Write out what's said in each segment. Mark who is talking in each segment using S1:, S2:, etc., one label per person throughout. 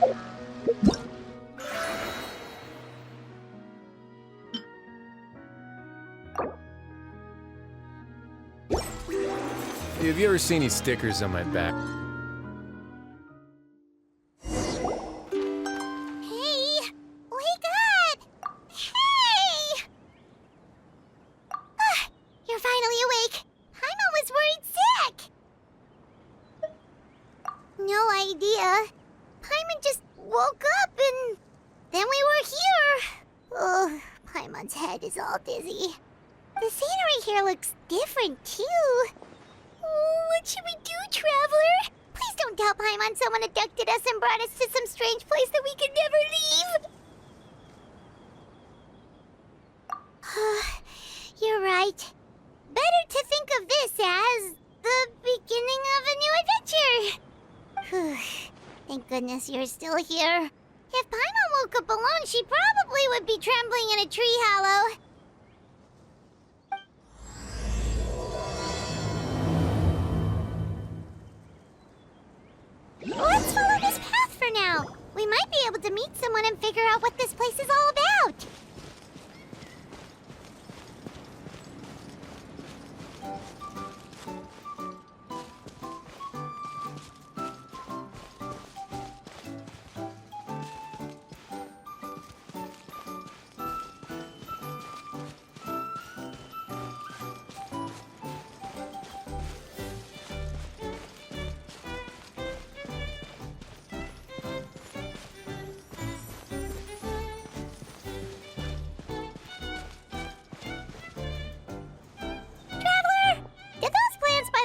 S1: Have you ever seen these stickers on my back?
S2: Hey! Wake up! Hey! You're finally awake. Paimon was worried sick. No idea. Paimon just woke up and then we were here. Oh, Paimon's head is all dizzy. The scenery here looks different too. Oh, what should we do, Traveler? Please don't tell Paimon someone abducted us and brought us to some strange place that we could never leave. You're right. Better to think of this as the beginning of a new adventure. Thank goodness you're still here. If Paimon woke up alone, she probably would be trembling in a tree hollow. Let's follow this path for now. We might be able to meet someone and figure out what this place is all about.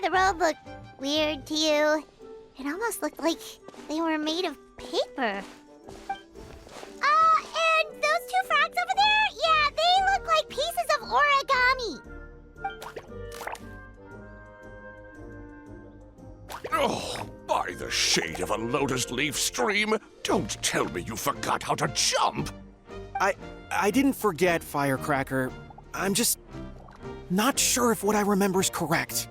S2: The road looked weird to you. It almost looked like they were made of paper. And those two frogs over there? Yeah, they look like pieces of origami.
S3: Oh, by the shade of a lotus leaf stream, don't tell me you forgot how to jump!
S4: I didn't forget, Firecracker. I'm just not sure if what I remember is correct.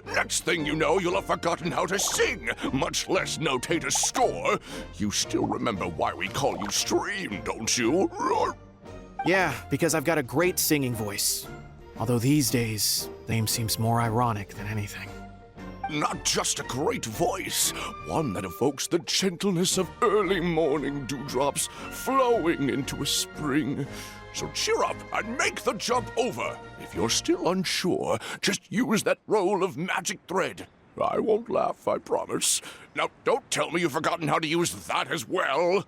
S3: Next thing you know, you'll have forgotten how to sing, much less notate a score. You still remember why we call you Stream, don't you?
S4: Yeah, because I've got a great singing voice. Although these days, name seems more ironic than anything.
S3: Not just a great voice, one that evokes the gentleness of early morning dewdrops flowing into a spring. So cheer up and make the jump over. If you're still unsure, just use that roll of magic thread. I won't laugh, I promise. Now, don't tell me you've forgotten how to use that as well.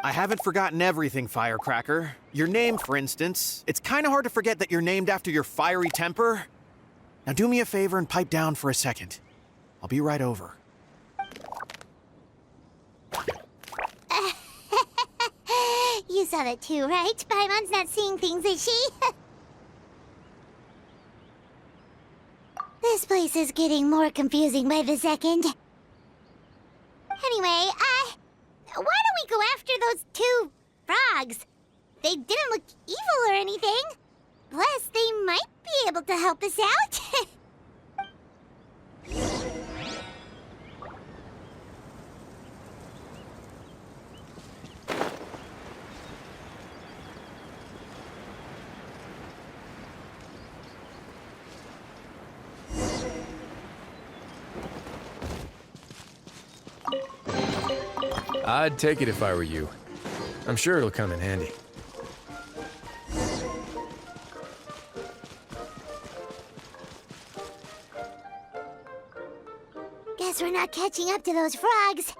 S4: I haven't forgotten everything, Firecracker. Your name, for instance. It's kind of hard to forget that you're named after your fiery temper. Now do me a favor and pipe down for a second. I'll be right over.
S2: You saw that too, right? Paimon's not seeing things, is she? This place is getting more confusing by the second. Anyway, why don't we go after those two frogs? They didn't look evil or anything. Plus, they might be able to help us out.
S1: I'd take it if I were you. I'm sure it'll come in handy.
S2: Guess we're not catching up to those frogs.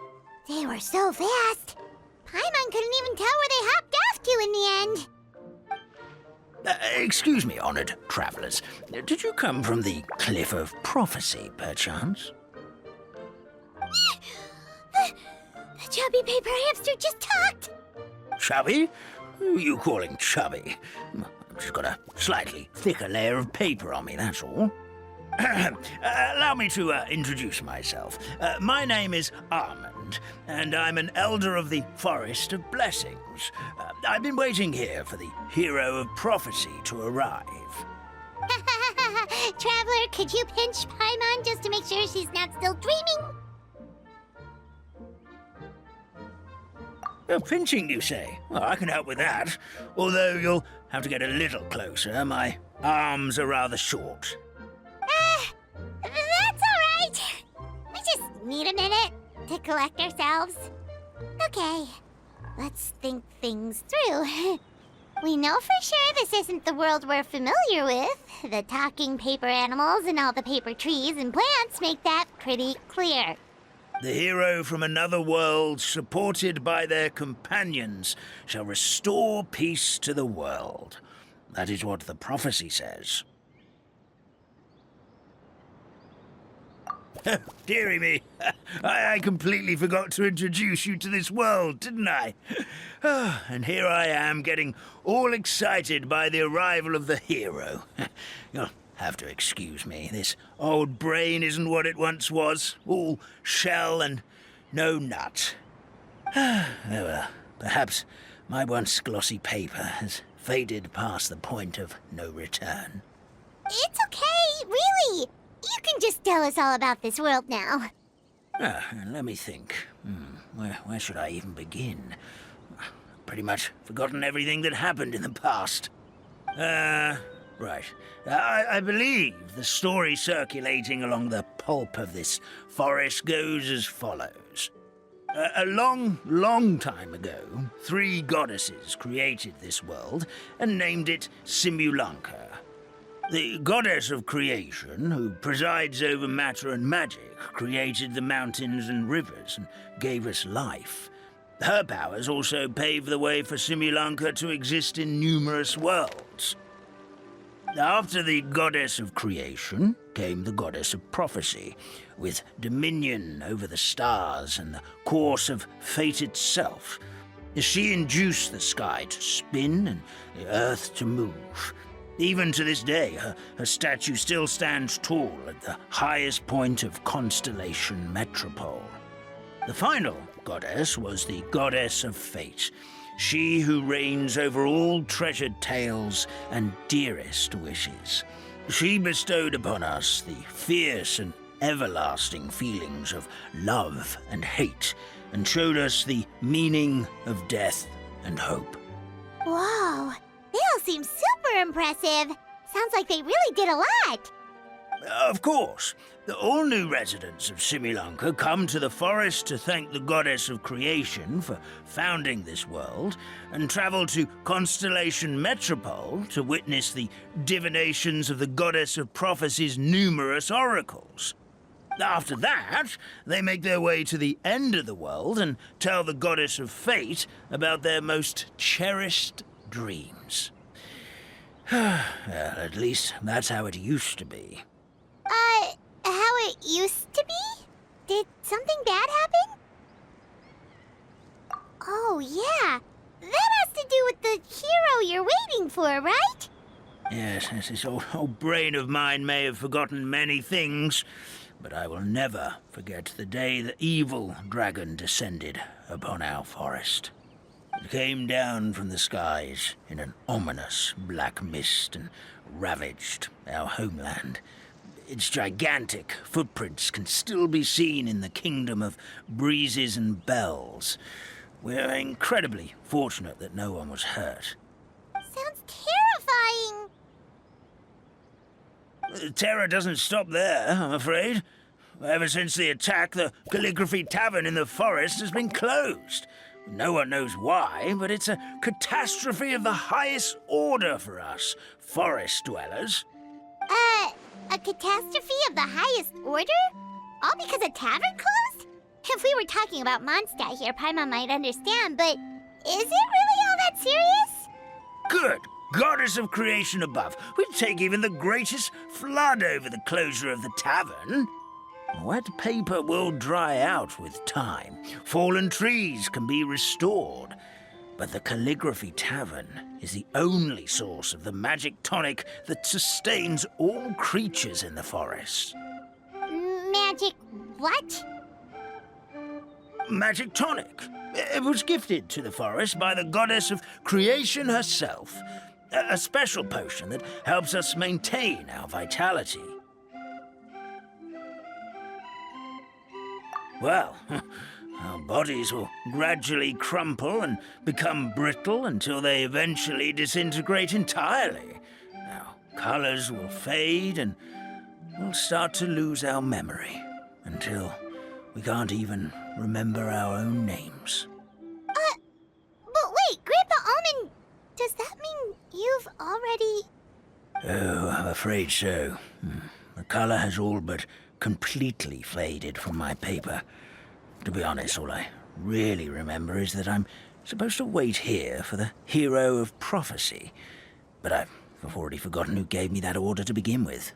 S2: They were so fast. Paimon couldn't even tell where they hopped off to in the end.
S5: Excuse me, honored travelers. Did you come from the Cliff of Prophecy, perchance?
S2: The chubby paper hamster just talked.
S5: Chubby? Who are you calling chubby? I've just got a slightly thicker layer of paper on me, that's all. Allow me to introduce myself. My name is Armand, and I'm an elder of the Forest of Blessings. I've been waiting here for the hero of prophecy to arrive.
S2: Traveler, could you pinch Paimon just to make sure she's not still dreaming?
S5: Pinching, you say? Well, I can help with that. Although you'll have to get a little closer. My arms are rather short.
S2: That's alright. We just need a minute to collect ourselves. Okay, let's think things through. We know for sure this isn't the world we're familiar with. The talking paper animals and all the paper trees and plants make that pretty clear.
S5: The hero from another world, supported by their companions, shall restore peace to the world. That is what the prophecy says. Dearie me, I completely forgot to introduce you to this world, didn't I? And here I am, getting all excited by the arrival of the hero. You'll have to excuse me. This old brain isn't what it once was, all shell and no nut. Well, perhaps my once glossy paper has faded past the point of no return.
S2: It's okay, really. You can just tell us all about this world now.
S5: Let me think. Where should I even begin? Pretty much forgotten everything that happened in the past. Right. I believe the story circulating along the pulp of this forest goes as follows. A long time ago, 3 goddesses created this world and named it Simulanka. The goddess of creation, who presides over matter and magic, created the mountains and rivers and gave us life. Her powers also paved the way for Simulanka to exist in numerous worlds. After the goddess of creation came the goddess of prophecy, with dominion over the stars and the course of fate itself. She induced the sky to spin and the earth to move. Even to this day, her statue still stands tall at the highest point of Constellation Metropole. The final goddess was the goddess of fate, she who reigns over all treasured tales and dearest wishes. She bestowed upon us the fierce and everlasting feelings of love and hate, and showed us the meaning of death and hope.
S2: Whoa, they all seem super impressive. Sounds like they really did a lot.
S5: Of course. All new residents of Simulanka come to the forest to thank the goddess of creation for founding this world, and travel to Constellation Metropole to witness the divinations of the goddess of prophecy's numerous oracles. After that, they make their way to the end of the world and tell the goddess of fate about their most cherished dreams. Well, at least that's how it used to be.
S2: How it used to be? Did something bad happen? Oh, yeah. That has to do with the hero you're waiting for, right?
S5: Yes, this old brain of mine may have forgotten many things, but I will never forget the day the evil dragon descended upon our forest. It came down from the skies in an ominous black mist and ravaged our homeland. Its gigantic footprints can still be seen in the kingdom of breezes and bells. We're incredibly fortunate that no one was hurt.
S2: Sounds terrifying.
S5: Terror doesn't stop there, I'm afraid. Ever since the attack, the Calligraphy Tavern in the forest has been closed. No one knows why, but it's a catastrophe of the highest order for us, forest dwellers.
S2: A catastrophe of the highest order? All because a tavern closed? If we were talking about Mondstadt here, Paimon might understand, but is it really all that serious?
S5: Good. Goddess of creation above. We'd take even the greatest flood over the closure of the tavern. Wet paper will dry out with time. Fallen trees can be restored. But the Calligraphy Tavern is the only source of the magic tonic that sustains all creatures in the forest.
S2: Magic what?
S5: Magic tonic. It was gifted to the forest by the goddess of creation herself. A special potion that helps us maintain our vitality. Well, Our bodies will gradually crumple and become brittle until they eventually disintegrate entirely. Our colors will fade and we'll start to lose our memory until we can't even remember our own names.
S2: But wait, Grandpa Almond, does that mean you've already...
S5: Oh, I'm afraid so. The color has all but completely faded from my paper. To be honest, all I really remember is that I'm supposed to wait here for the hero of prophecy. But I've already forgotten who gave me that order to begin with.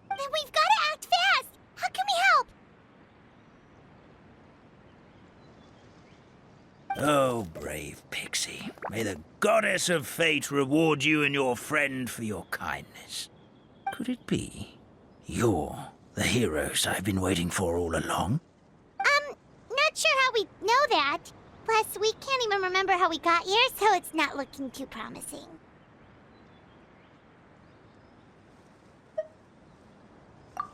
S2: Then we've got to act fast! How can we help?
S5: Oh, brave Pixie. May the goddess of fate reward you and your friend for your kindness. Could it be you're the heroes I've been waiting for all along?
S2: Not sure how we know that. Plus, we can't even remember how we got here, so it's not looking too promising.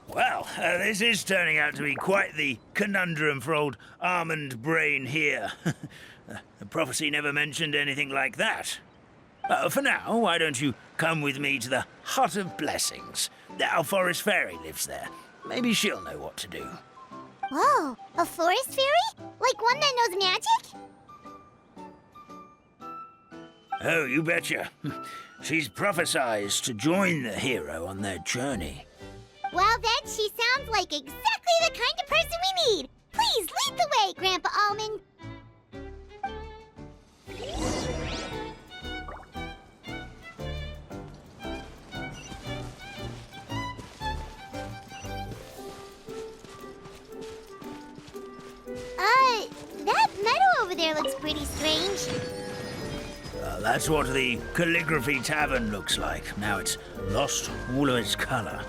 S5: Well, this is turning out to be quite the conundrum for old Almond Brain here. The prophecy never mentioned anything like that. For now, why don't you come with me to the Hut of Blessings? Our forest fairy lives there. Maybe she'll know what to do.
S2: Whoa, a forest fairy? Like one that knows magic?
S5: Oh, you betcha. She's prophesized to join the hero on their journey.
S2: Well, then she sounds like exactly the kind of person we need. Please lead the way, Grandpa Almond. That meadow over there looks pretty strange.
S5: That's what the Calligraphy Tavern looks like. Now it's lost all of its color.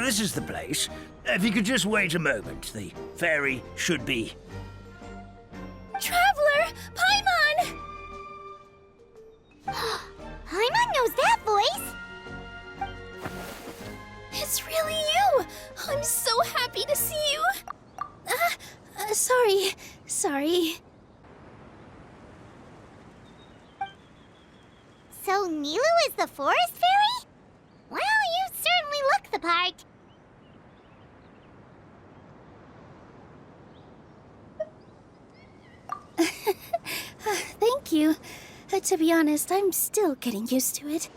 S5: This is the place. If you could just wait a moment, the fairy should be...
S2: Traveler! Paimon! Paimon knows that voice!
S6: It's really you! I'm so happy to see you! Sorry.
S2: So Nilu is the forest fairy? Well, you certainly look the part.
S6: Thank you. To be honest, I'm still getting used to it.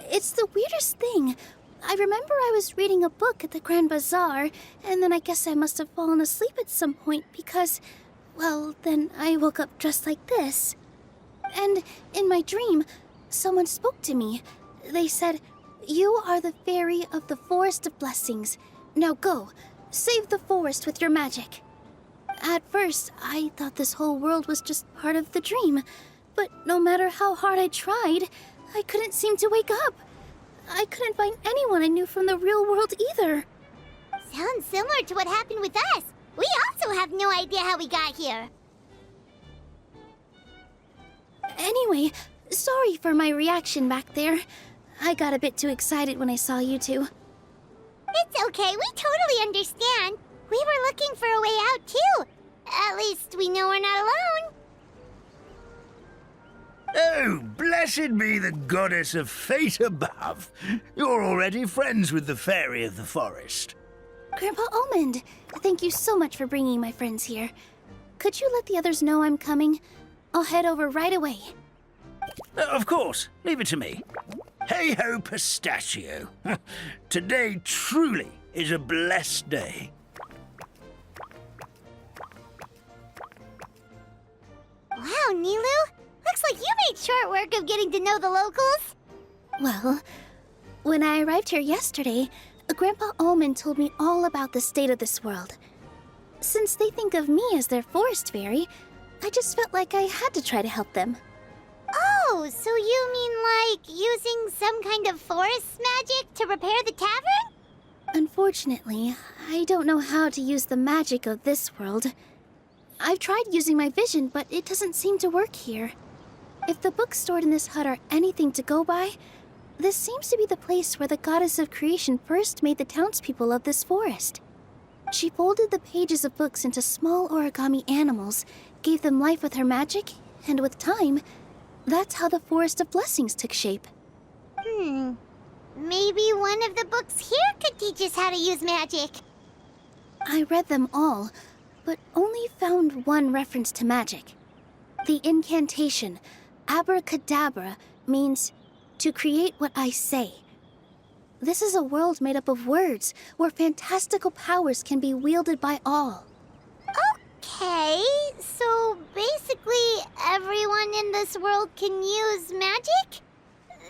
S6: It's the weirdest thing. I remember I was reading a book at the Grand Bazaar, and then I guess I must have fallen asleep at some point because, well, then I woke up dressed like this. And in my dream, someone spoke to me. They said, "You are the fairy of the Forest of Blessings. Now go, save the forest with your magic." At first, I thought this whole world was just part of the dream, but no matter how hard I tried, I couldn't seem to wake up. I couldn't find anyone I knew from the real world either.
S2: Sounds similar to what happened with us. We also have no idea how we got here.
S6: Anyway, sorry for my reaction back there. I got a bit too excited when I saw you two.
S2: It's okay, we totally understand. We were looking for a way out, too. At least we know we're not alone.
S5: Oh, blessed be the goddess of fate above. You're already friends with the fairy of the forest.
S6: Grandpa Almond, thank you so much for bringing my friends here. Could you let the others know I'm coming? I'll head over right away.
S5: Of course, leave it to me. Hey-ho, pistachio. Today truly is a blessed day.
S2: Wow, Nilu. Looks like you made short work of getting to know the locals.
S6: Well, when I arrived here yesterday, Grandpa Almond told me all about the state of this world. Since they think of me as their forest fairy, I just felt like I had to try to help them.
S2: Oh, so you mean like using some kind of forest magic to repair the tavern?
S6: Unfortunately, I don't know how to use the magic of this world. I've tried using my vision, but it doesn't seem to work here. If the books stored in this hut are anything to go by, this seems to be the place where the goddess of creation first made the townspeople of this forest. She folded the pages of books into small origami animals, gave them life with her magic, and with time, that's how the Forest of Blessings took shape.
S2: Maybe one of the books here could teach us how to use magic.
S6: I read them all, but only found one reference to magic. The incantation, abracadabra, means to create what I say. This is a world made up of words, where fantastical powers can be wielded by all.
S2: Okay, so basically everyone in this world can use magic?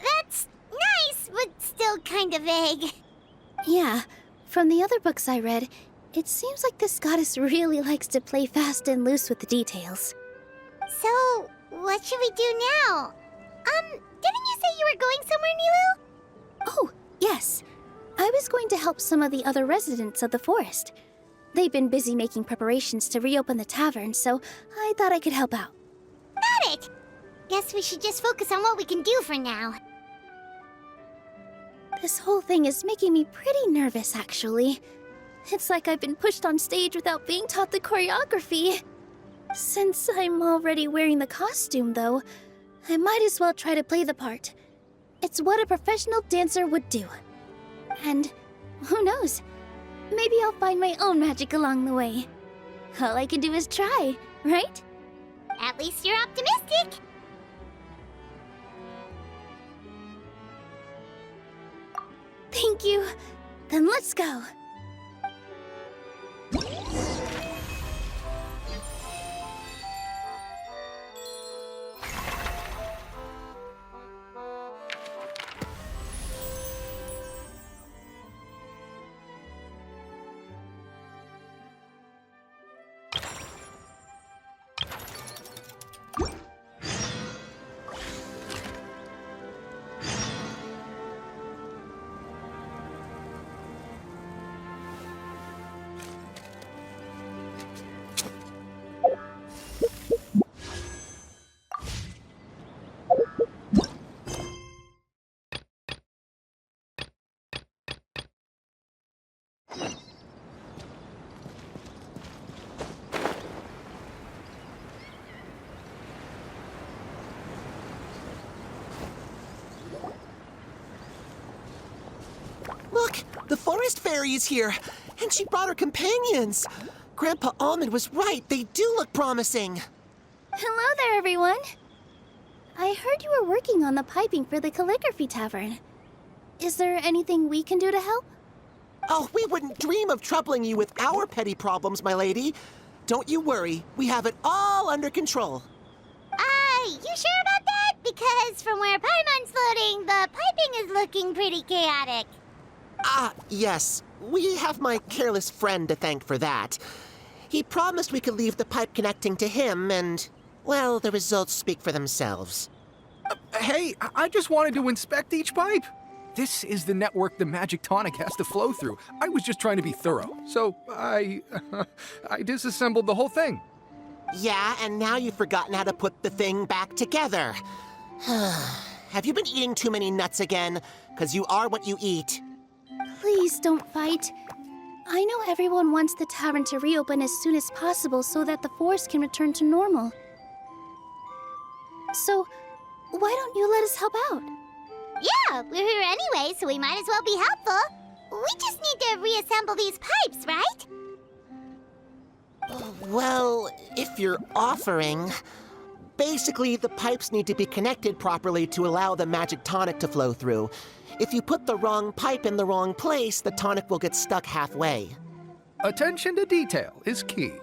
S2: That's nice, but still kind of vague.
S6: Yeah, from the other books I read, it seems like this goddess really likes to play fast and loose with the details.
S2: So, what should we do now? Didn't you say you were going somewhere, Nilu?
S6: Oh, yes. I was going to help some of the other residents of the forest. They've been busy making preparations to reopen the tavern, so I thought I could help out.
S2: Got it! Guess we should just focus on what we can do for now.
S6: This whole thing is making me pretty nervous, actually. It's like I've been pushed on stage without being taught the choreography. Since I'm already wearing the costume, though, I might as well try to play the part. It's what a professional dancer would do. And who knows? Maybe I'll find my own magic along the way. All I can do is try, right?
S2: At least you're optimistic.
S6: Thank you. Then let's go.
S7: Look, the forest fairy is here, and she brought her companions. Grandpa Almond was right. They do look promising.
S6: Hello there, everyone. I heard you were working on the piping for the calligraphy tavern. Is there anything we can do to help?
S7: Oh, we wouldn't dream of troubling you with our petty problems, my lady. Don't you worry. We have it all under control.
S2: You sure about that? Because from where Paimon's floating, the piping is looking pretty chaotic.
S7: Ah, yes. We have my careless friend to thank for that. He promised we could leave the pipe connecting to him, and, well, the results speak for themselves.
S1: Hey, I just wanted to inspect each pipe. This is the network the magic tonic has to flow through. I was just trying to be thorough, so I disassembled the whole thing.
S7: Yeah, and now you've forgotten how to put the thing back together. Have you been eating too many nuts again? 'Cause you are what you eat.
S6: Please don't fight. I know everyone wants the tavern to reopen as soon as possible so that the forest can return to normal. So, why don't you let us help out?
S2: Yeah, we're here anyway, so we might as well be helpful. We just need to reassemble these pipes, right?
S7: Well, if you're offering... Basically, the pipes need to be connected properly to allow the magic tonic to flow through. If you put the wrong pipe in the wrong place, the tonic will get stuck halfway.
S1: Attention to detail is key.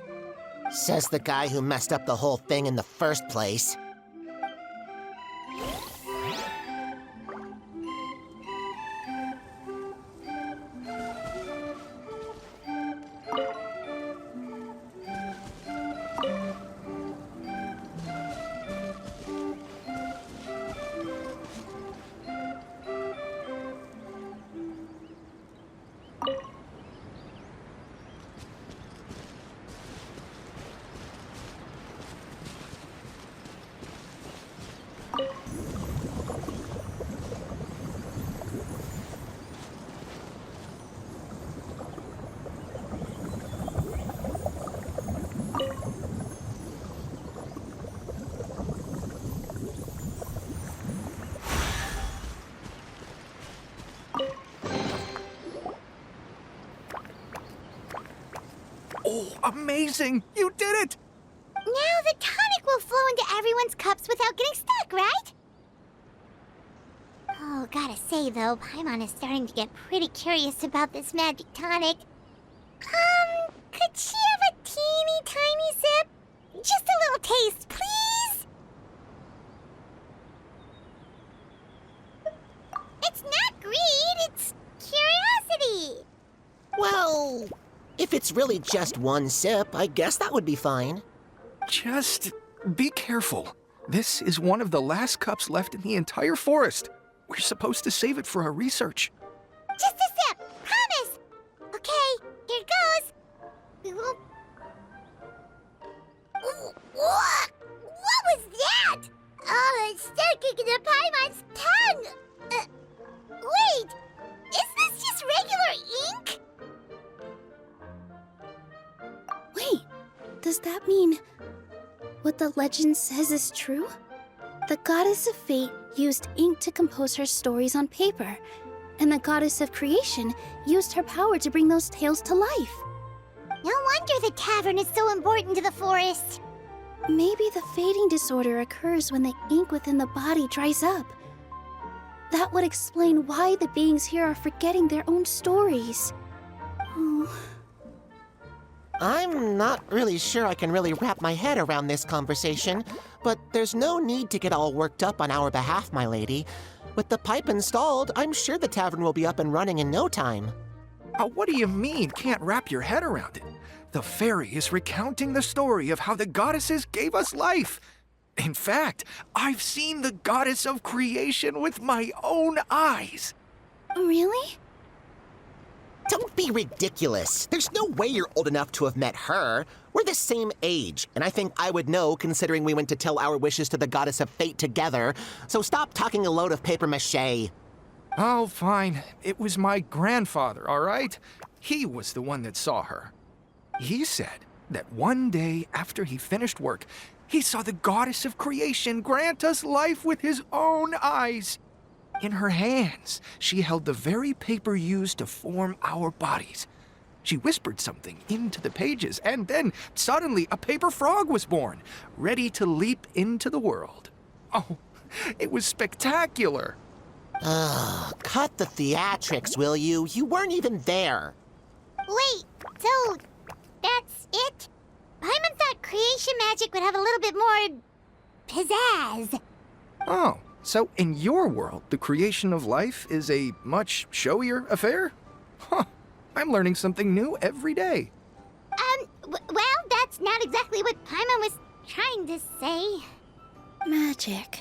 S7: Says the guy who messed up the whole thing in the first place.
S1: Amazing! You did it!
S2: Now the tonic will flow into everyone's cups without getting stuck, right? Oh, gotta say though, Paimon is starting to get pretty curious about this magic tonic. Could she have a teeny tiny sip? Just a little taste, please? It's not greed, it's curiosity.
S7: Well, if it's really just one sip, I guess that would be fine.
S1: Just be careful. This is one of the last cups left in the entire forest. We're supposed to save it for our research.
S2: Just a sip, promise. Okay, here it goes. What was that? Oh, it's sticking to Paimon's tongue. Wait, is this just regular ink?
S6: Wait, does that mean what the legend says is true? The goddess of fate used ink to compose her stories on paper, and the goddess of creation used her power to bring those tales to life.
S2: No wonder the tavern is so important to the forest.
S6: Maybe the fading disorder occurs when the ink within the body dries up. That would explain why the beings here are forgetting their own stories. Oh.
S7: I'm not really sure I can really wrap my head around this conversation, but there's no need to get all worked up on our behalf, my lady. With the pipe installed, I'm sure the tavern will be up and running in no time.
S1: What do you mean, can't wrap your head around it? The fairy is recounting the story of how the goddesses gave us life. In fact, I've seen the goddess of creation with my own eyes.
S6: Really?
S7: Don't be ridiculous. There's no way you're old enough to have met her. We're the same age, and I think I would know considering we went to tell our wishes to the goddess of fate together. So stop talking a load of papier-mâché.
S1: Oh, fine. It was my grandfather, all right? He was the one that saw her. He said that one day after he finished work, he saw the goddess of creation grant us life with his own eyes. In her hands, she held the very paper used to form our bodies. She whispered something into the pages, and then suddenly a paper frog was born, ready to leap into the world. Oh, it was spectacular.
S7: Cut the theatrics, will you? You weren't even there.
S2: Wait, so that's it? Paimon thought creation magic would have a little bit more pizzazz.
S1: Oh, so in your world, the creation of life is a much showier affair? Huh, I'm learning something new every day.
S2: Well, that's not exactly what Paimon was trying to say.
S6: Magic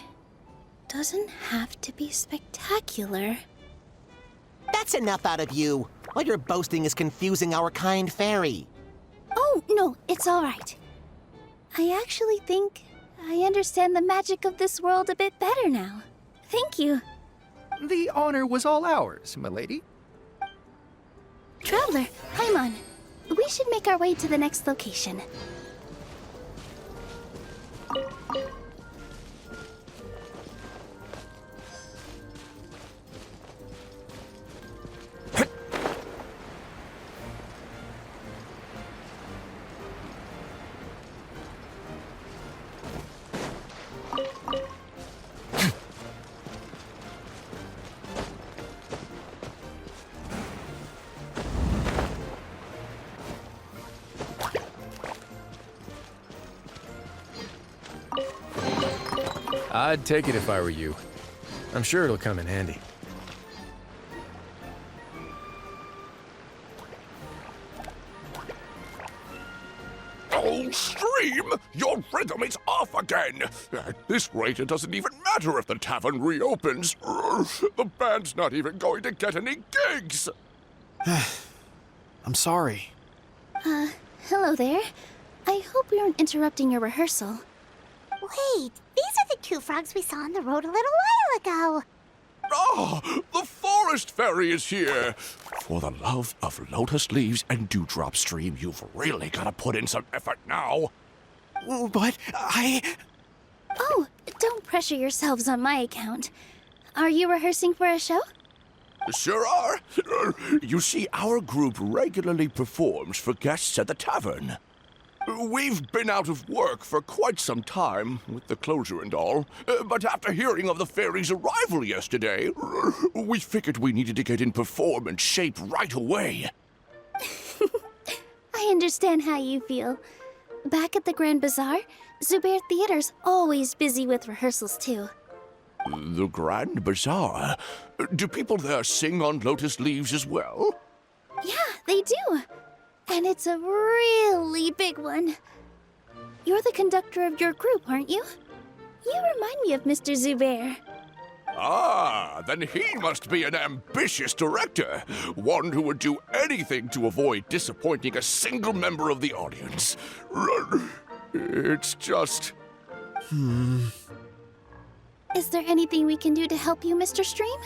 S6: doesn't have to be spectacular.
S7: That's enough out of you. All your boasting is confusing our kind fairy.
S6: Oh, no, it's all right. I actually think I understand the magic of this world a bit better now. Thank you.
S1: The honor was all ours, milady.
S6: Traveler, Paimon, we should make our way to the next location.
S8: I'd take it if I were you. I'm sure it'll come in handy.
S3: Oh, Stream! Your rhythm is off again! At this rate, it doesn't even matter if the tavern reopens. The band's not even going to get any gigs!
S4: I'm sorry.
S6: Hello there. I hope we aren't interrupting your rehearsal.
S2: Wait, these are the two frogs we saw on the road a little while ago.
S3: Ah, the forest fairy is here! For the love of lotus leaves and dewdrop, Stream, you've really got to put in some effort now.
S4: But
S6: Oh, don't pressure yourselves on my account. Are you rehearsing for a show?
S3: Sure are. You see, our group regularly performs for guests at the tavern. We've been out of work for quite some time, with the closure and all. But after hearing of the fairy's arrival yesterday, we figured we needed to get in performance shape right away.
S6: I understand how you feel. Back at the Grand Bazaar, Zubair Theater's always busy with rehearsals too.
S3: The Grand Bazaar? Do people there sing on lotus leaves as well?
S6: Yeah, they do. And it's a really big one. You're the conductor of your group, aren't you? You remind me of Mr. Zubair.
S3: Ah, then he must be an ambitious director. One who would do anything to avoid disappointing a single member of the audience. It's just...
S6: Is there anything we can do to help you, Mr. Stream?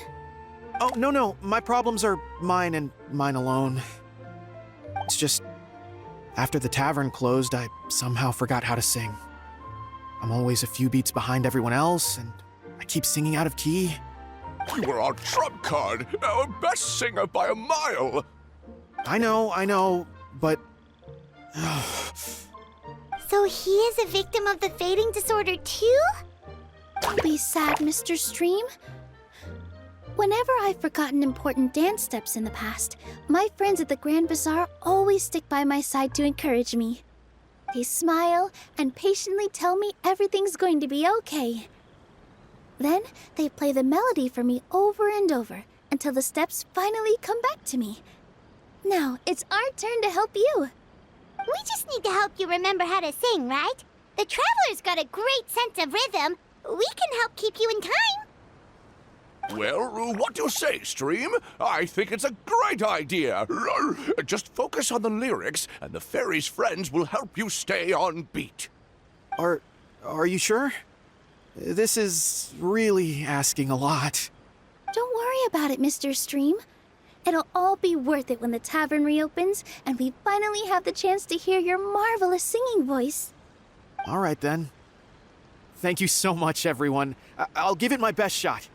S4: Oh, no. My problems are mine and mine alone. It's just, after the tavern closed, I somehow forgot how to sing. I'm always a few beats behind everyone else, and I keep singing out of key.
S3: You were our trump card, our best singer by a mile.
S4: I know, but...
S2: So he is a victim of the fading disorder too?
S6: Don't be sad, Mr. Stream. Whenever I've forgotten important dance steps in the past, my friends at the Grand Bazaar always stick by my side to encourage me. They smile and patiently tell me everything's going to be okay. Then they play the melody for me over and over until the steps finally come back to me. Now it's our turn to help you.
S2: We just need to help you remember how to sing, right? The Traveler's got a great sense of rhythm. We can help keep you in time.
S3: Well, what do you say, Stream? I think it's a great idea. Just focus on the lyrics, and the fairy's friends will help you stay on beat.
S4: Are you sure? This is really asking a lot.
S6: Don't worry about it, Mr. Stream. It'll all be worth it when the tavern reopens and we finally have the chance to hear your marvelous singing voice.
S4: All right, then. Thank you so much, everyone. I'll give it my best shot.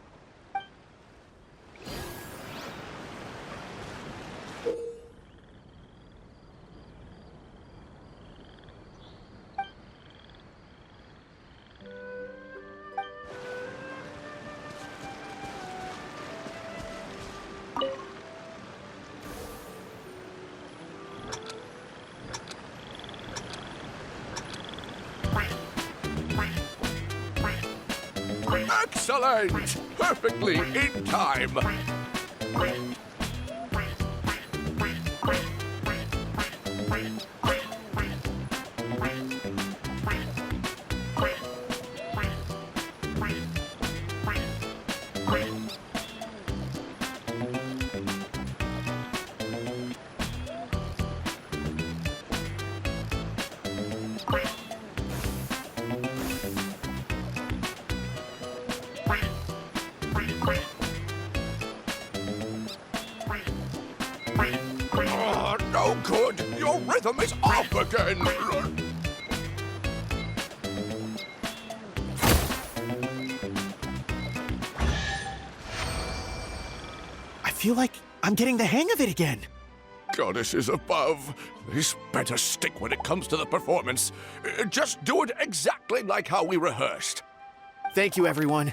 S3: Excellent! Perfectly in time. No good! Your rhythm is off again!
S4: I feel like I'm getting the hang of it again.
S3: Goddesses above, this better stick when it comes to the performance. Just do it exactly like how we rehearsed.
S4: Thank you, everyone.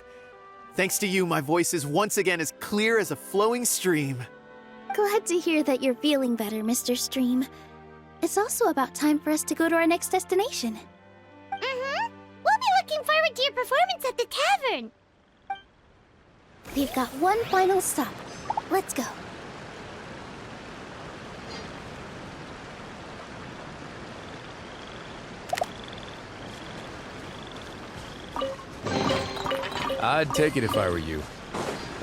S4: Thanks to you, my voice is once again as clear as a flowing stream.
S6: Glad to hear that you're feeling better, Mr. Stream. It's also about time for us to go to our next destination.
S2: Mm-hmm. We'll be looking forward to your performance at the tavern.
S6: We've got one final stop. Let's go.
S8: I'd take it if I were you.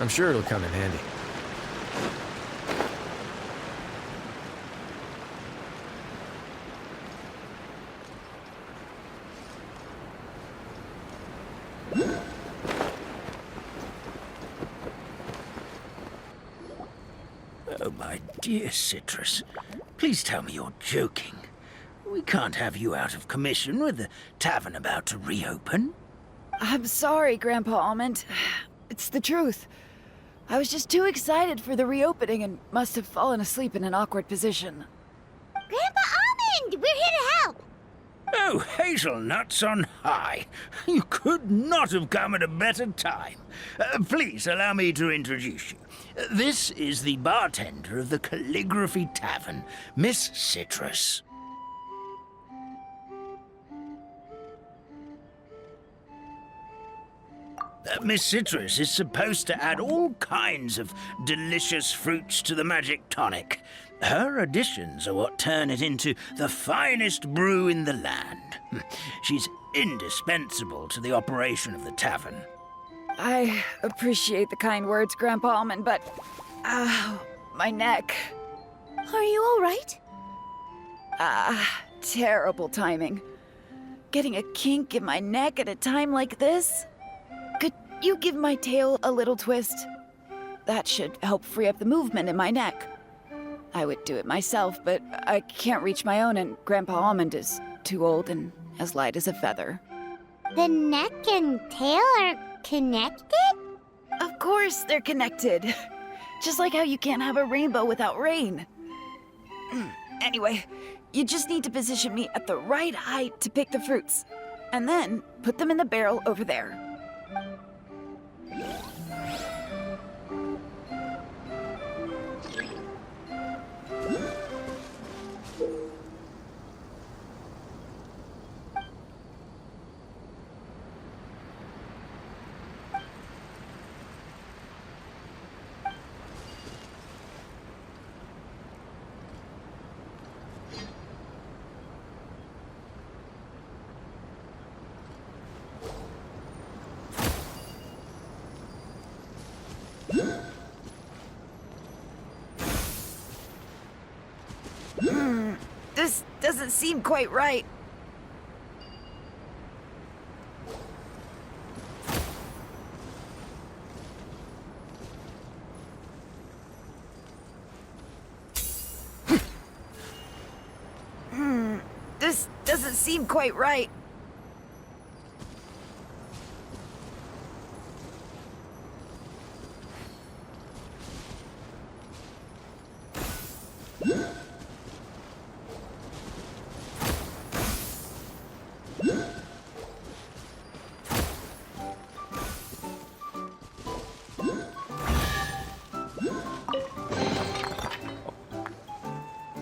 S8: I'm sure it'll come in handy.
S5: Oh, my dear Citrus, please tell me you're joking. We can't have you out of commission with the tavern about to reopen.
S9: I'm sorry, Grandpa Almond. It's the truth. I was just too excited for the reopening and must have fallen asleep in an awkward position.
S2: Grandpa Almond, we're here to help.
S5: So, hazelnuts on high. You could not have come at a better time. Please allow me to introduce you. This is the bartender of the Calligraphy Tavern, Miss Citrus. Miss Citrus is supposed to add all kinds of delicious fruits to the magic tonic. Her additions are what turn it into the finest brew in the land. She's indispensable to the operation of the tavern.
S9: I appreciate the kind words, Grandpa Almond, but... my neck.
S6: Are you all right?
S9: Terrible timing. Getting a kink in my neck at a time like this? Could you give my tail a little twist? That should help free up the movement in my neck. I would do it myself, but I can't reach my own, and Grandpa Almond is too old and as light as a feather.
S2: The neck and tail are connected?
S9: Of course they're connected. Just like how you can't have a rainbow without rain. Anyway, you just need to position me at the right height to pick the fruits, and then put them in the barrel over there. This doesn't seem quite right. This doesn't seem quite right.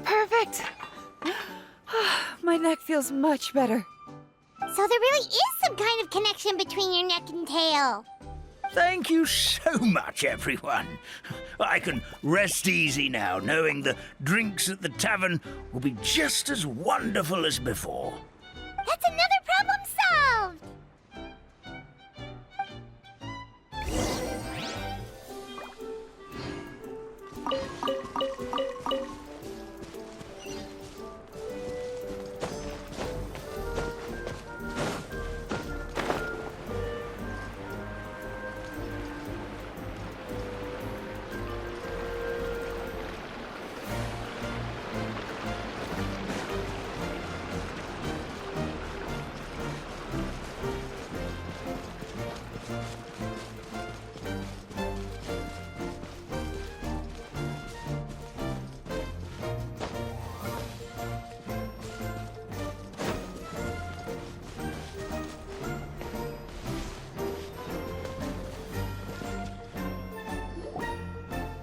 S9: Perfect. My neck feels much better.
S2: So there really is some kind of connection between your neck and tail.
S5: Thank you so much, everyone. I can rest easy now, knowing the drinks at the tavern will be just as wonderful as before.
S2: That's another problem solved!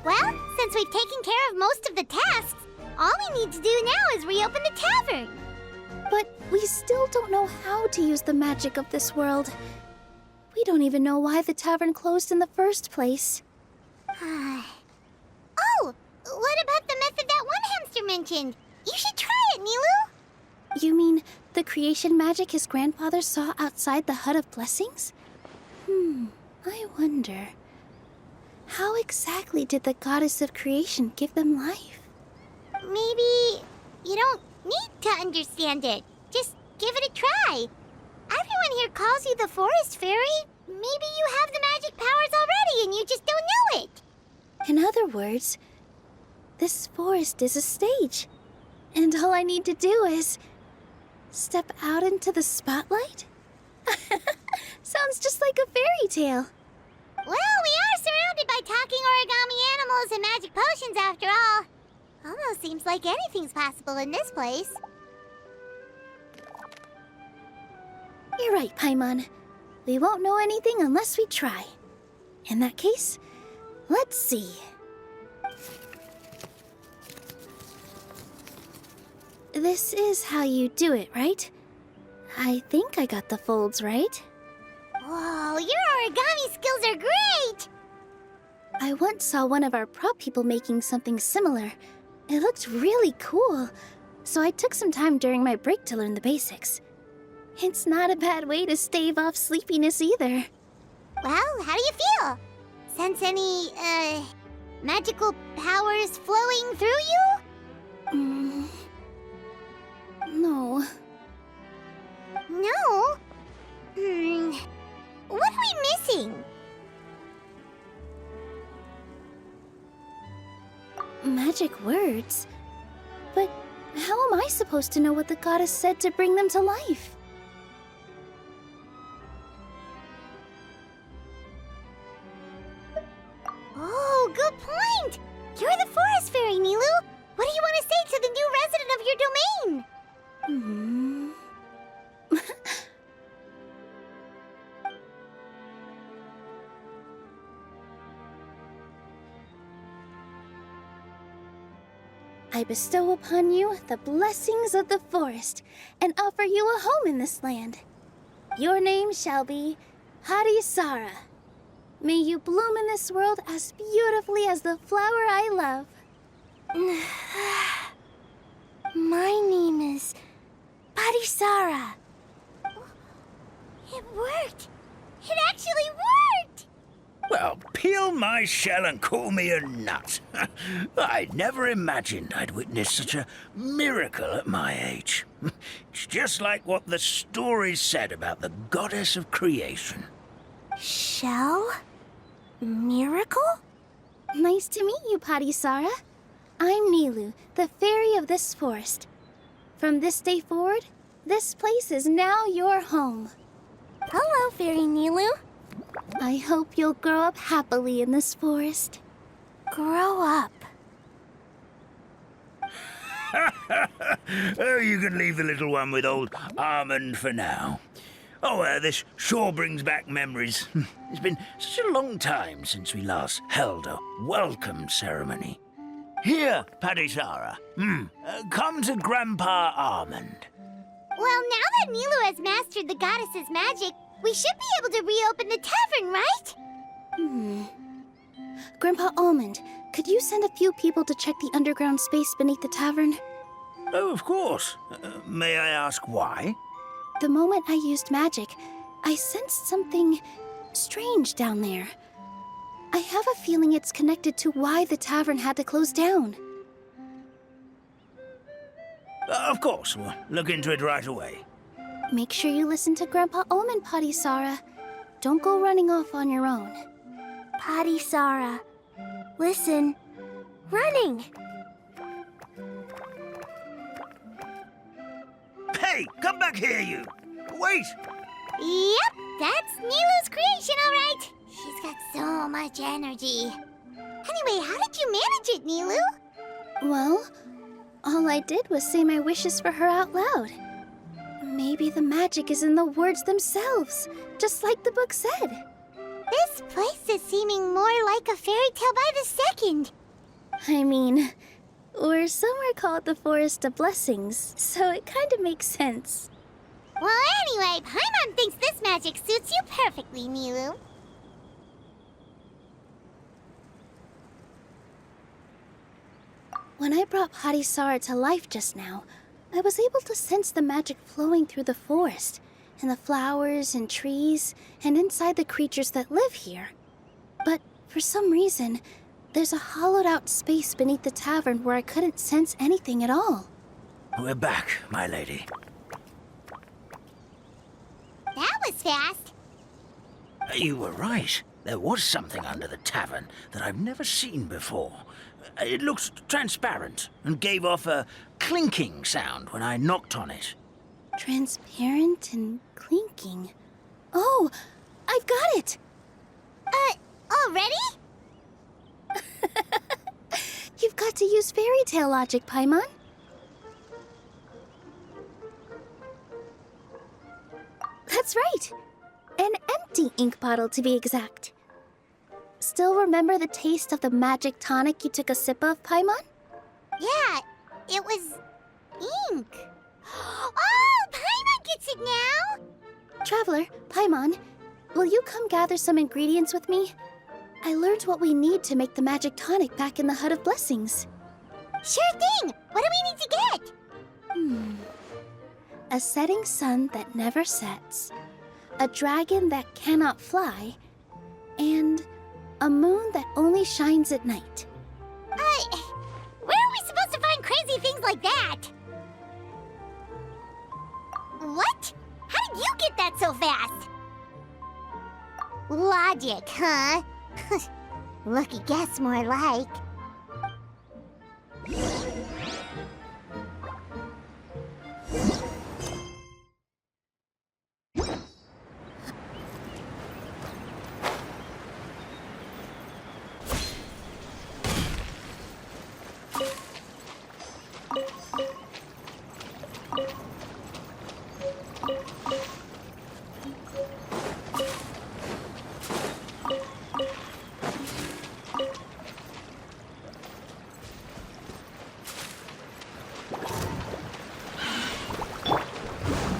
S2: Well, since we've taken care of most of the tasks, all we need to do now is reopen the tavern.
S6: But we still don't know how to use the magic of this world. We don't even know why the tavern closed in the first place.
S2: Oh, what about the method that one hamster mentioned? You should try it, Nilu.
S6: You mean the creation magic his grandfather saw outside the Hut of Blessings? I wonder. How exactly did the goddess of creation give them life?
S2: Maybe you don't need to understand it. Just give it a try. Everyone here calls you the Forest Fairy. Maybe you have the magic powers already and you just don't know it.
S6: In other words, this forest is a stage. And all I need to do is step out into the spotlight? Sounds just like a fairy tale.
S2: Well, we are surrounded by talking origami animals and magic potions after all. Almost seems like anything's possible in this place.
S6: You're right, Paimon. We won't know anything unless we try. In that case, let's see. This is how you do it, right? I think I got the folds right.
S2: Whoa, your origami skills are great!
S6: I once saw one of our prop people making something similar. It looked really cool, so I took some time during my break to learn the basics. It's not a bad way to stave off sleepiness either.
S2: Well, how do you feel? Sense any, magical powers flowing through you?
S6: No.
S2: No? What are we missing?
S6: Magic words? But how am I supposed to know what the goddess said to bring them to life?
S2: Oh, good point! You're the forest fairy, Nilu! What do you want to say to the new resident of your domain?
S6: I bestow upon you the blessings of the forest and offer you a home in this land. Your name shall be Harisara. May you bloom in this world as beautifully as the flower I love.
S2: My name is Parisara. It worked! It actually worked!
S5: Well, peel my shell and call me a nut. I never imagined I'd witness such a miracle at my age. It's just like what the stories said about the goddess of creation.
S2: Shell? Miracle?
S6: Nice to meet you, Parisara. I'm Nilu, the fairy of this forest. From this day forward, this place is now your home.
S2: Hello, Fairy Nilu.
S6: I hope you'll grow up happily in this forest.
S2: Grow up.
S5: Oh, you can leave the little one with old Almond for now. Oh, this sure brings back memories. It's been such a long time since we last held a welcome ceremony. Here, Parisara. Come to Grandpa Almond.
S2: Well, now that Nilu has mastered the goddess's magic, we should be able to reopen the tavern, right?
S6: Grandpa Almond, could you send a few people to check the underground space beneath the tavern?
S5: Oh, of course. May I ask why?
S6: The moment I used magic, I sensed something strange down there. I have a feeling it's connected to why the tavern had to close down.
S5: Of course, we'll look into it right away.
S6: Make sure you listen to Grandpa Almond, Parisara. Don't go running off on your own.
S2: Parisara. Listen. Running!
S5: Hey, come back here, you! Wait!
S2: Yep, that's Nilu's creation, all right. She's got so much energy. Anyway, how did you manage it, Nilu?
S6: Well, all I did was say my wishes for her out loud. Maybe the magic is in the words themselves, just like the book said.
S2: This place is seeming more like a fairy tale by the second.
S6: I mean, or somewhere called the Forest of Blessings, so it kind of makes sense.
S2: Well, anyway, Paimon thinks this magic suits you perfectly, Nilu.
S6: When I brought Harisara to life just now, I was able to sense the magic flowing through the forest, and the flowers and trees, and inside the creatures that live here. But for some reason, there's a hollowed-out space beneath the tavern where I couldn't sense anything at all.
S5: We're back, my lady.
S2: That was fast.
S5: You were right. There was something under the tavern that I've never seen before. It looked transparent and gave off a clinking sound when I knocked on it.
S6: Transparent and clinking. Oh, I've got it!
S2: Already?
S6: You've got to use fairy tale logic, Paimon. That's right. An empty ink bottle, to be exact. Still remember the taste of the magic tonic you took a sip of, Paimon?
S2: Yeah, it was ink. Oh, Paimon gets it now!
S6: Traveler, Paimon, will you come gather some ingredients with me? I learned what we need to make the magic tonic back in the Hut of Blessings.
S2: Sure thing! What do we need to get?
S6: A setting sun that never sets, a dragon that cannot fly, and a moon that only shines at night.
S2: Where are we supposed to find crazy things like that? What? How did you get that so fast? Logic, huh? Lucky guess, more like.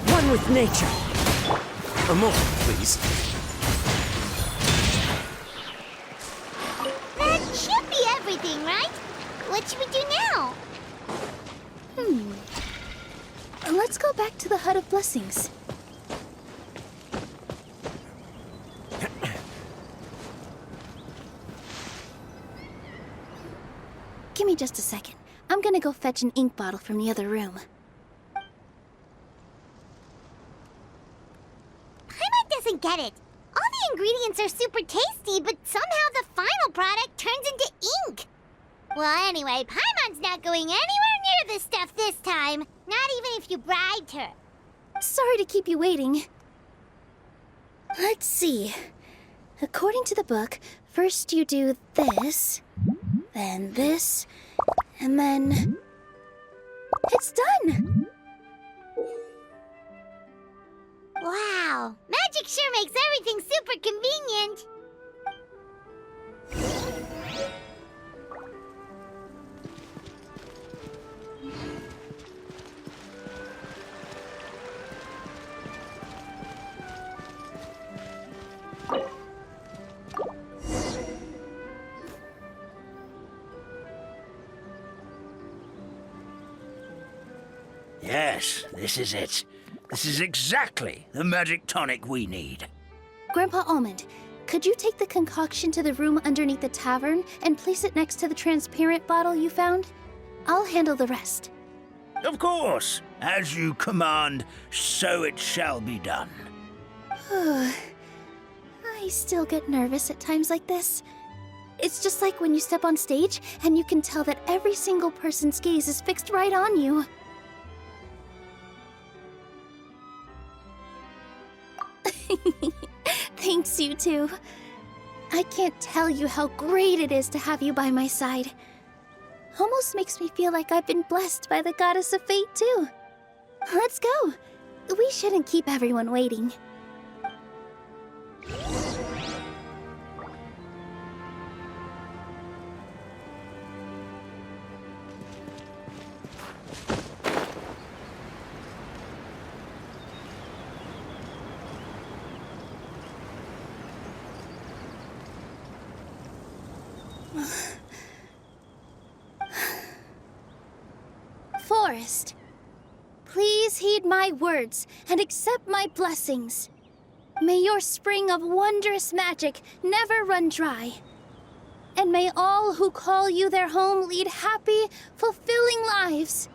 S8: One with nature. A moment, please.
S2: That should be everything, right? What should we do now?
S6: Let's go back to the Hut of Blessings. Give me just a second. I'm gonna go fetch an ink bottle from the other room.
S2: Paimon doesn't get it. All the ingredients are super tasty, but somehow the final product turns into ink. Well, anyway, Paimon's not going anywhere near this stuff this time. Not even if you bribed her.
S6: Sorry to keep you waiting. Let's see. According to the book, first you do this, then this, and then... It's done!
S2: Wow, magic sure makes everything super convenient.
S5: Yes, this is it. This is exactly the magic tonic we need.
S6: Grandpa Almond, could you take the concoction to the room underneath the tavern and place it next to the transparent bottle you found? I'll handle the rest.
S5: Of course. As you command, so it shall be done.
S6: I still get nervous at times like this. It's just like when you step on stage and you can tell that every single person's gaze is fixed right on you. Thanks, you two. I can't tell you how great it is to have you by my side. Almost makes me feel like I've been blessed by the goddess of fate, too. Let's go. We shouldn't keep everyone waiting. Forest, please heed my words and accept my blessings. May your spring of wondrous magic never run dry. And may all who call you their home lead happy, fulfilling lives.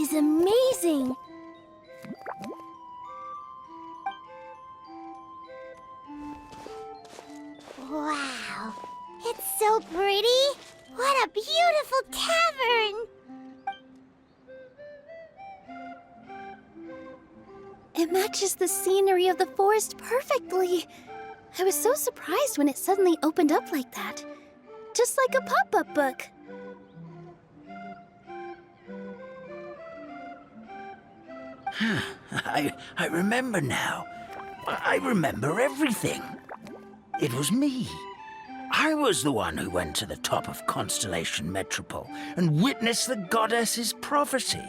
S6: is amazing!
S2: Wow, it's so pretty! What a beautiful tavern!
S6: It matches the scenery of the forest perfectly. I was so surprised when it suddenly opened up like that. Just like a pop-up book.
S5: I remember now. I remember everything. It was me. I was the one who went to the top of Constellation Metropole and witnessed the goddess's prophecy.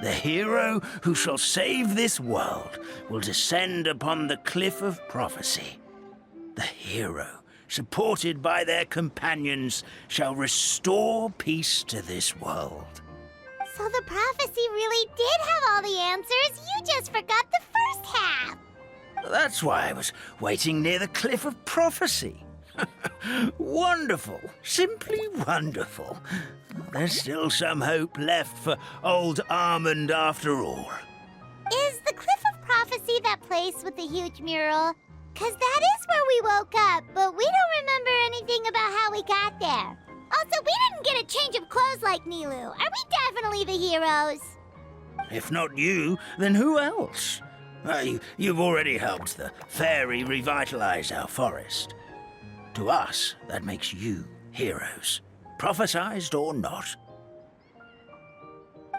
S5: The hero who shall save this world will descend upon the cliff of prophecy. The hero, supported by their companions, shall restore peace to this world.
S2: So the prophecy really did have all the answers. You just forgot the first half.
S5: That's why I was waiting near the cliff of prophecy. Wonderful. Simply wonderful. There's still some hope left for old Armand after all.
S2: Is the Cliff of Prophecy that place with the huge mural? 'Cause that is where we woke up, but we don't remember anything about how we got there. Also, we didn't get a change of clothes like Nilu. Are we definitely the heroes?
S5: If not you, then who else? You've already helped the fairy revitalize our forest. To us, that makes you heroes, prophesized or not.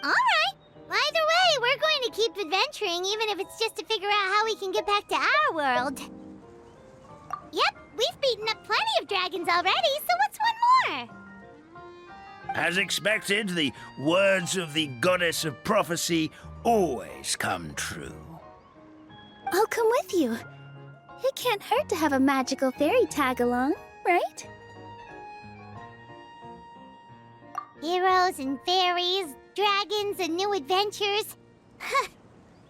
S2: All right. Either way, we're going to keep adventuring, even if it's just to figure out how we can get back to our world. Yep, we've beaten up plenty of dragons already, so what's one more?
S5: As expected, the words of the goddess of prophecy always come true.
S6: I'll come with you. It can't hurt to have a magical fairy tag along, right?
S2: Heroes and fairies, dragons and new adventures.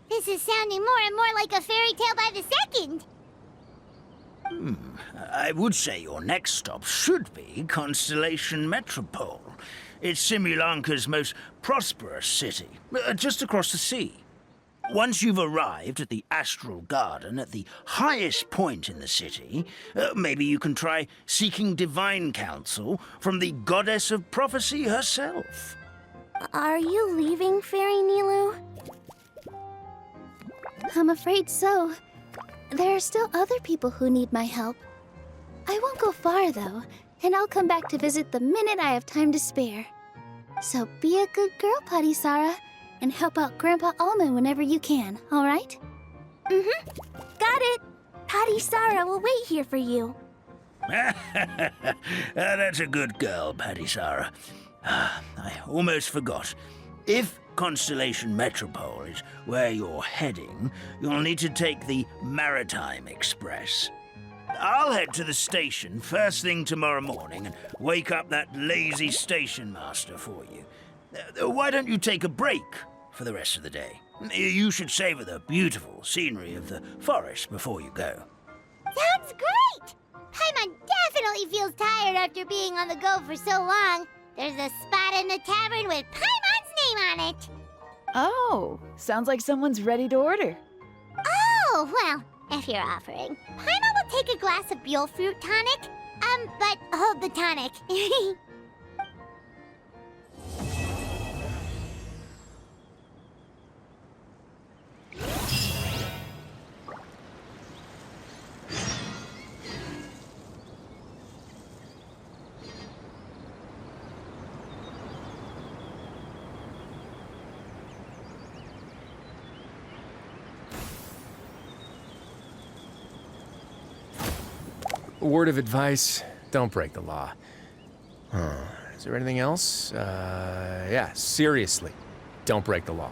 S2: This is sounding more and more like a fairy tale by the second.
S5: I would say your next stop should be Constellation Metropole. It's Simulanka's most prosperous city, just across the sea. Once you've arrived at the Astral Garden at the highest point in the city, maybe you can try seeking divine counsel from the goddess of prophecy herself.
S6: Are you leaving, Fairy Nilu? I'm afraid so. There are still other people who need my help. I won't go far, though, and I'll come back to visit the minute I have time to spare. So be a good girl, Putty Sara, and help out Grandpa Almond whenever you can, all right? Mm-hmm. Got it. Putty Sara will wait here for you.
S5: That's a good girl, Paddy Sara. I almost forgot. If Constellation Metropole is where you're heading, you'll need to take the Maritime Express. I'll head to the station first thing tomorrow morning and wake up that lazy station master for you. Why don't you take a break for the rest of the day? You should savor the beautiful scenery of the forest before you go.
S2: Sounds great! Paimon definitely feels tired after being on the go for so long. There's a spot in the tavern with Paimon's name on it.
S9: Oh, sounds like someone's ready to order.
S2: Oh, well, if you're offering. Paimon will take a glass of Buell fruit tonic. But hold the tonic.
S8: A word of advice, don't break the law. Is there anything else? Yeah, seriously, don't break the law.